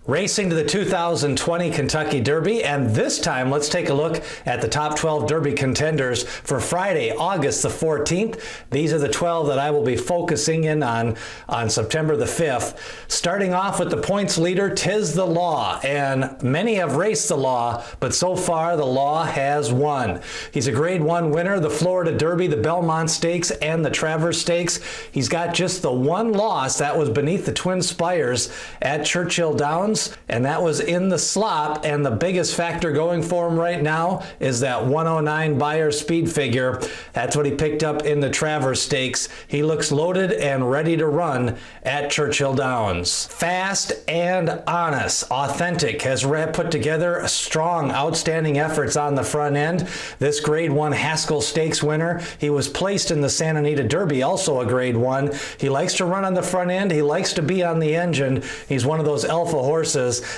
Racing to the 2020 Kentucky Derby, and this time let's take a look at the top 12 Derby contenders for Friday, August the 14th. These are the 12 that I will be focusing in on September the 5th. Starting off with the points leader, Tiz the Law, and many have raced the Law, but so far the Law has won. He's a Grade 1 winner, the Florida Derby, the Belmont Stakes, and the Travers Stakes. He's got just the one loss, that was beneath the Twin Spires at Churchill Downs. And that was in the slop, and the biggest factor going for him right now is that 109 Beyer speed figure. That's what he picked up in the Travers Stakes. He looks loaded and ready to run at Churchill Downs. Fast and honest, authentic, has put together strong, outstanding efforts on the front end. This Grade 1 Haskell Stakes winner, he was placed in the Santa Anita Derby, also a Grade 1. He likes to run on the front end. He likes to be on the engine. He's one of those alpha horses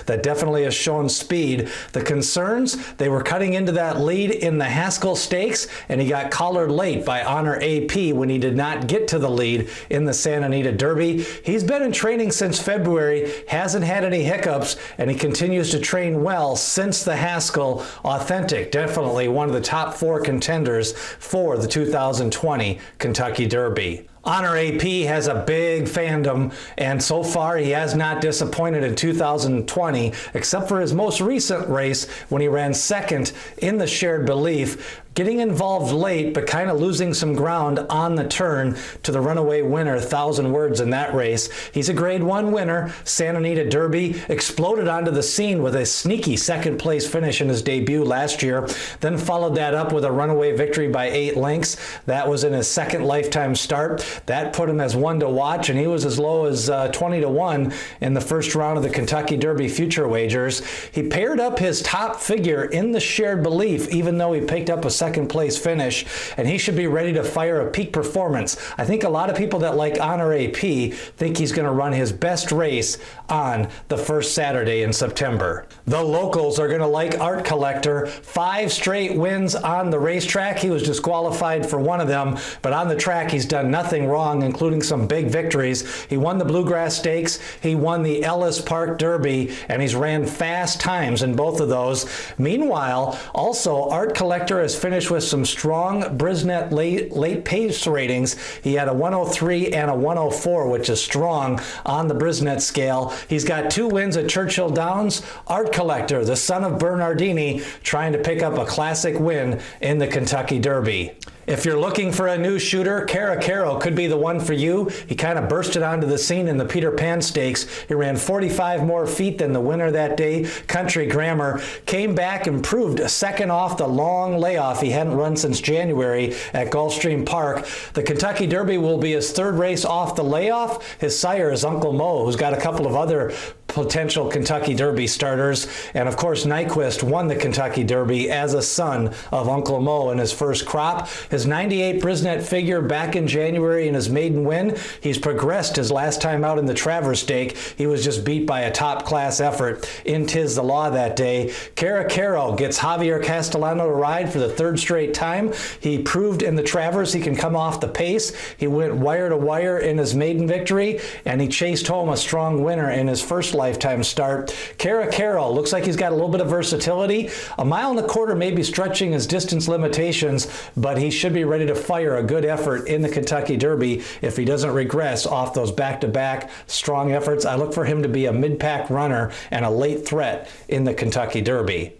that definitely has shown speed. The concerns, they were cutting into that lead in the Haskell Stakes, and he got collared late by Honoracepa when he did not get to the lead in the Santa Anita Derby. He's been in training since February, hasn't had any hiccups, and he continues to train well since the Haskell. Authentic, definitely one of the top 4 contenders for the 2020 Kentucky Derby. Honoracepa has a big fandom, and so far he has not disappointed in 2020, except for his most recent race when he ran second in the Shared Belief, getting involved late but kind of losing some ground on the turn to the runaway winner, 1,000 Words, in that race. He's a Grade 1 winner, Santa Anita Derby, exploded onto the scene with a sneaky second place finish in his debut last year, then followed that up with a runaway victory by 8 lengths. That was in his second lifetime start. That put him as one to watch, and he was as low as 20 to 1 in the first round of the Kentucky Derby future wagers. He paired up his top figure in the Shared Belief, even though he picked up a second place finish, and he should be ready to fire a peak performance. I think a lot of people that like Honoracepa think he's going to run his best race on the first Saturday in September. The locals are going to like Art Collector. 5 straight wins on the racetrack. He was disqualified for one of them, but on the track he's done nothing wrong, including some big victories. He won the Bluegrass Stakes, he won the Ellis Park Derby, and he's ran fast times in both of those. Meanwhile, also Art Collector has finished with some strong Brisnet late pace ratings. He had a 103 and a 104, which is strong on the Brisnet scale. He's got 2 wins at Churchill Downs. Art Collector, the son of Bernardini, trying to pick up a classic win in the Kentucky Derby. If you're looking for a new shooter, Caracarroll could be the one for you. He kind of bursted onto the scene in the Peter Pan Stakes. He ran 45 more feet than the winner that day, Country Grammar. Came back and proved a second off the long layoff he hadn't run since January at Gulfstream Park. The Kentucky Derby will be his 3rd race off the layoff. His sire is Uncle Mo, who's got a couple of other potential Kentucky Derby starters. And of course, Nyquist won the Kentucky Derby as a son of Uncle Mo in his first crop. His 98 Brisnet figure back in January in his maiden win. He's progressed his last time out in the Travers Stake. He was just beat by a top-class effort in Tiz the Law that day. Caracarroll gets Javier Castellano to ride for the 3rd straight time. He proved in the Travers he can come off the pace. He went wire to wire in his maiden victory, and he chased home a strong winner in his first lifetime start. Caracarroll looks like he's got a little bit of versatility. A mile and a quarter may be stretching his distance limitations, but he should be ready to fire a good effort in the Kentucky Derby if he doesn't regress off those back-to-back strong efforts. I look for him to be a mid-pack runner and a late threat in the Kentucky Derby.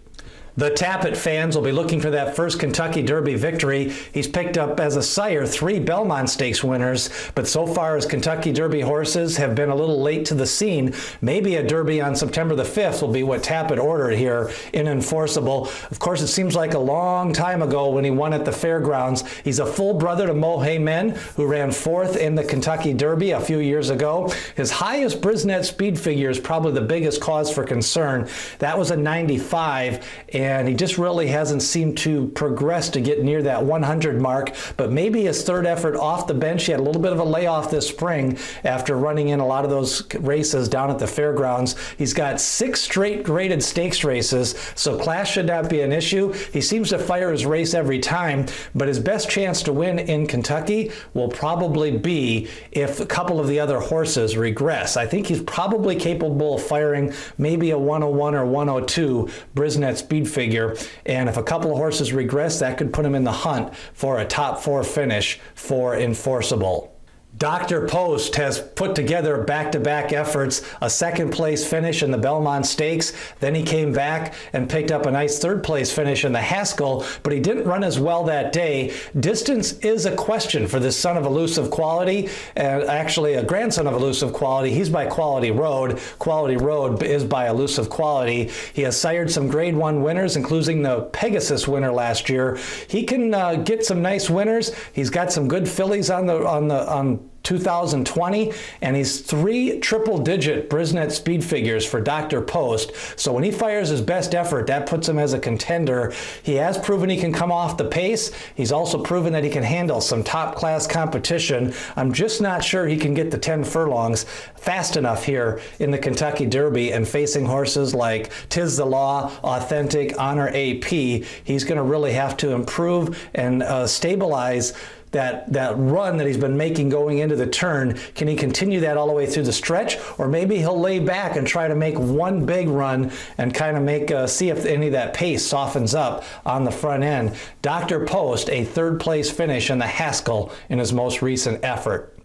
The Tappet fans will be looking for that first Kentucky Derby victory. He's picked up as a sire 3 Belmont Stakes winners, but so far his Kentucky Derby horses have been a little late to the scene. Maybe a Derby on September the 5th will be what Tappet ordered here in Enforceable. Of course, it seems like a long time ago when he won at the fairgrounds. He's a full brother to Mo Haymen, who ran 4th in the Kentucky Derby a few years ago. His highest Brisnet speed figure is probably the biggest cause for concern. That was a 95, and and he just really hasn't seemed to progress to get near that 100 mark, but maybe his third effort off the bench. He had a little bit of a layoff this spring after running in a lot of those races down at the fairgrounds. He's got 6 straight graded stakes races, so class should not be an issue. He seems to fire his race every time, but his best chance to win in Kentucky will probably be if a couple of the other horses regress. I think he's probably capable of firing maybe a 101 or 102 Brisnet speed figure, and if a couple of horses regress, that could put him in the hunt for a top 4 finish for enforceable. Dr. Post has put together back-to-back efforts, a second-place finish in the Belmont Stakes. Then he came back and picked up a nice third-place finish in the Haskell, but he didn't run as well that day. Distance is a question for this son of elusive quality, and actually a grandson of elusive quality. He's by Quality Road. Quality Road is by elusive quality. He has sired some Grade 1 winners, including the Pegasus winner last year. He can get some nice winners. He's got some good fillies on 2020, and he's 3 triple-digit Brisnet speed figures for Dr. Post. So when he fires his best effort, that puts him as a contender. He has proven he can come off the pace. He's also proven that he can handle some top-class competition. I'm just not sure he can get the 10 furlongs fast enough here in the Kentucky Derby, and facing horses like Tiz the Law, Authentic, Honoracepa, he's going to really have to improve and stabilize that run that he's been making going into the turn. Can he continue that all the way through the stretch, or maybe he'll lay back and try to make one big run and kind of see if any of that pace softens up on the front end. Dr. Post, a third-place finish in the Haskell in his most recent effort.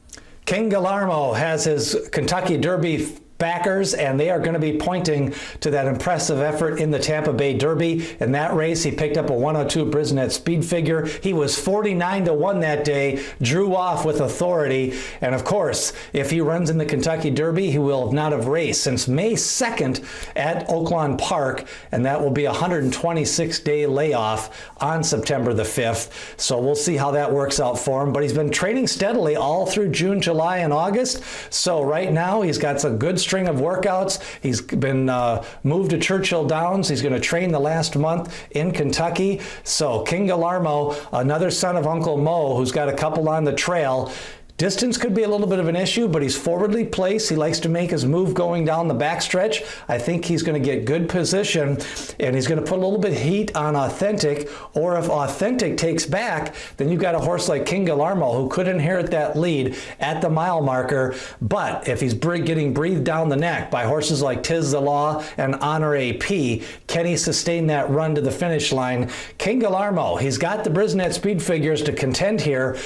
King Gallardo has his Kentucky Derby backers, and they are going to be pointing to that impressive effort in the Tampa Bay Derby. In that race, he picked up a 102 Brisnet speed figure. He was 49-1 that day, drew off with authority, and of course, if he runs in the Kentucky Derby, he will not have raced since May 2nd at Oaklawn Park, and that will be a 126-day layoff on September the 5th. So we'll see how that works out for him, but he's been training steadily all through June, July, and August. So right now, he's got some good string of workouts. He's been moved to Churchill Downs. He's going to train the last month in Kentucky. So King Gallardo, another son of Uncle Mo, who's got a couple on the trail. Distance could be a little bit of an issue, but he's forwardly placed. He likes to make his move going down the backstretch. I think he's going to get good position, and he's going to put a little bit of heat on Authentic, or if Authentic takes back, then you've got a horse like King Gallardo who could inherit that lead at the mile marker. But if he's getting breathed down the neck by horses like Tiz the Law and Honoracepa, can he sustain that run to the finish line? King Gallardo, he's got the Brisnet speed figures to contend here.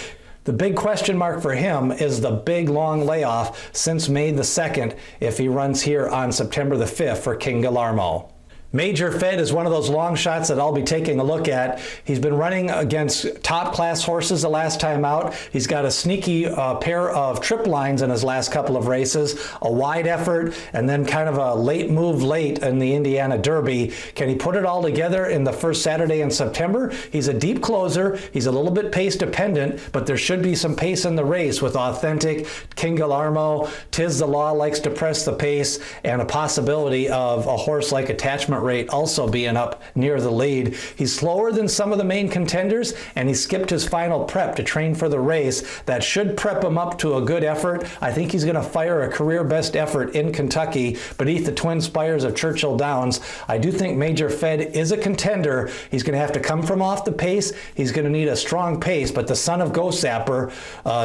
The big question mark for him is the big long layoff since May the 2nd if he runs here on September the 5th for King Gallardo. Major Fed is one of those long shots that I'll be taking a look at. He's been running against top-class horses the last time out. He's got a sneaky pair of trip lines in his last couple of races, a wide effort, and then kind of a late move late in the Indiana Derby. Can he put it all together in the first Saturday in September? He's a deep closer. He's a little bit pace-dependent, but there should be some pace in the race with Authentic, King Gallardo. Tiz the Law likes to press the pace, and a possibility of a horse like Attachment Rate also being up near the lead. He's slower than some of the main contenders, and he skipped his final prep to train for the race. That should prep him up to a good effort. I think he's going to fire a career best effort in Kentucky beneath the Twin Spires of Churchill Downs. I do think Major Fed is a contender. He's going to have to come from off the pace. He's going to need a strong pace, but the son of Go Sapper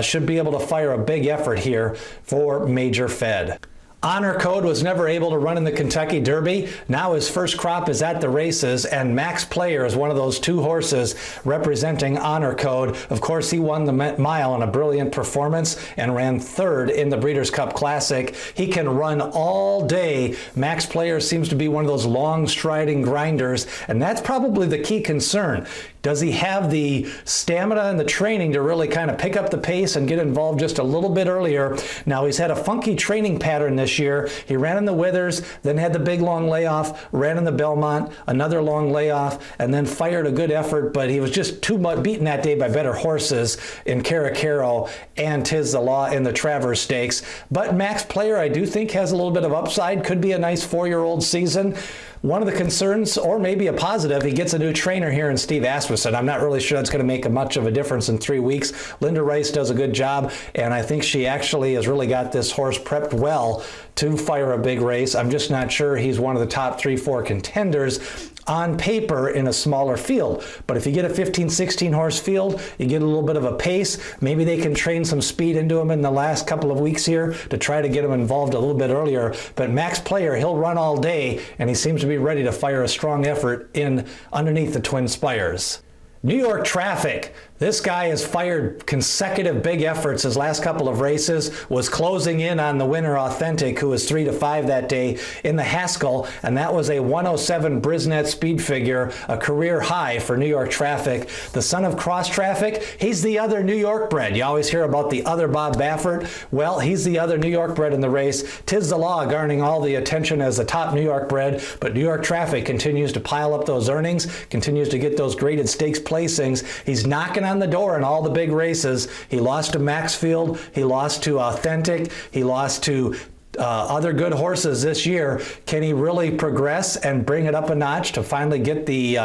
should be able to fire a big effort here for Major Fed. Honor Code was never able to run in the Kentucky Derby. Now his first crop is at the races, and Max Player is one of those 2 horses representing Honor Code. Of course, he won the mile in a brilliant performance and ran 3rd in the Breeders' Cup Classic. He can run all day. Max Player seems to be one of those long striding grinders, and that's probably the key concern. Does he have the stamina and the training to really kind of pick up the pace and get involved just a little bit earlier? Now, he's had a funky training pattern this year. He ran in the Withers, then had the big long layoff, ran in the Belmont, another long layoff, and then fired a good effort, but he was just too much beaten that day by better horses in Caracarroll and Tiz the Law in the Travers Stakes. But Max Player, I do think, has a little bit of upside. Could be a nice 4-year-old season. One of the concerns, or maybe a positive, he gets a new trainer here in Steve Asmussen. I'm not really sure that's going to make much of a difference in 3 weeks. Linda Rice does a good job, and I think she actually has really got this horse prepped well to fire a big race. I'm just not sure he's one of the top 3-4 contenders on paper in a smaller field. But if you get a 15-16 horse field, you get a little bit of a pace. Maybe they can train some speed into him in the last couple of weeks here to try to get him involved a little bit earlier. But Max Player, he'll run all day, and he seems to be ready to fire a strong effort in underneath the Twin Spires. New York Traffic. This guy has fired consecutive big efforts. His last couple of races was closing in on the winner, Authentic, who was 3-5 that day in the Haskell, and that was a 107 Brisnet speed figure, a career high for New York Traffic. The son of Cross Traffic, he's the other New York bred. You always hear about the other Bob Baffert. Well, he's the other New York bred in the race. Tiz the Law garnering all the attention as the top New York bred, but New York Traffic continues to pile up those earnings, continues to get those graded stakes placings. He's knocking on the door in all the big races. He lost to Maxfield, he lost to Authentic, he lost to other good horses this year. Can he really progress and bring it up a notch to finally get the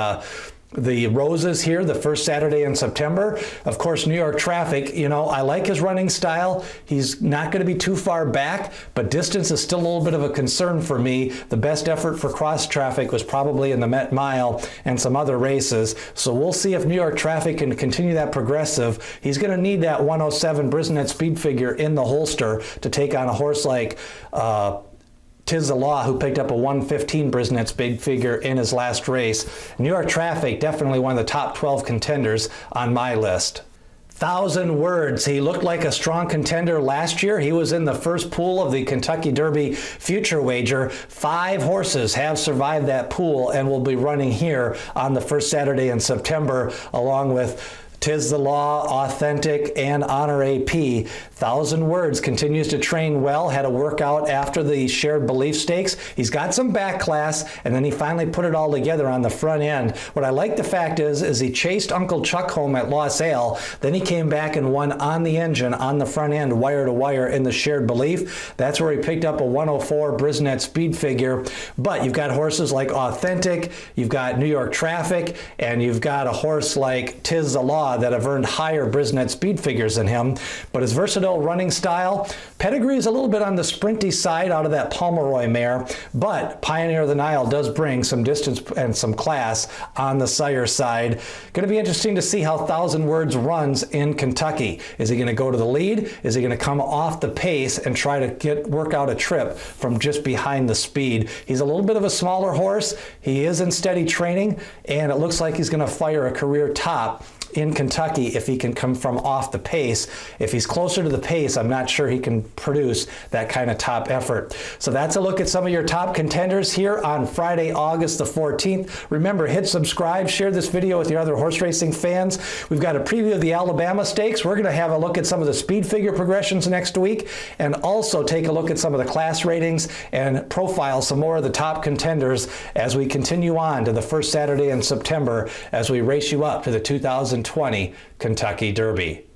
roses here the first Saturday in September? Of course, New York Traffic, you know, I like his running style. He's not going to be too far back, but distance is still a little bit of a concern for me. The best effort for Cross Traffic was probably in the Met Mile and some other races. So we'll see if New York Traffic can continue that progressive. He's going to need that 107 Brisnet speed figure in the holster to take on a horse like Tiz the Law, who picked up a 115 Brisnet's big figure in his last race. New York Traffic, definitely one of the top 12 contenders on my list. 1,000 Words. He looked like a strong contender last year. He was in the first pool of the Kentucky Derby Future Wager. 5 horses have survived that pool and will be running here on the first Saturday in September, along with Tiz the Law, Authentic, and Honoracepa. 1,000 Words continues to train well, had a workout after the Shared Belief Stakes. He's got some back class, and then he finally put it all together on the front end. What I like the fact is he chased Uncle Chuck home at Lost Ale, then he came back and won on the engine, on the front end, wire to wire in the Shared Belief. That's where he picked up a 104 Brisnet speed figure. But you've got horses like Authentic, you've got New York Traffic, and you've got a horse like Tiz the Law that have earned higher Brisnet speed figures than him. But his versatile running style, pedigree is a little bit on the sprinty side out of that Pomeroy mare, but Pioneer of the Nile does bring some distance and some class on the sire side. Going to be interesting to see how 1,000 Words runs in Kentucky. Is he going to go to the lead? Is he going to come off the pace and try to work out a trip from just behind the speed? He's a little bit of a smaller horse. He is in steady training, and it looks like he's going to fire a career top in Kentucky if he can come from off the pace. If he's closer to the pace, I'm not sure he can produce that kind of top effort. So that's a look at some of your top contenders here on Friday, August the 14th. Remember, hit subscribe, share this video with your other horse racing fans. We've got a preview of the Alabama Stakes. We're going to have a look at some of the speed figure progressions next week, and also take a look at some of the class ratings and profile some more of the top contenders as we continue on to the first Saturday in September as we race you up to the 2020 Kentucky Derby.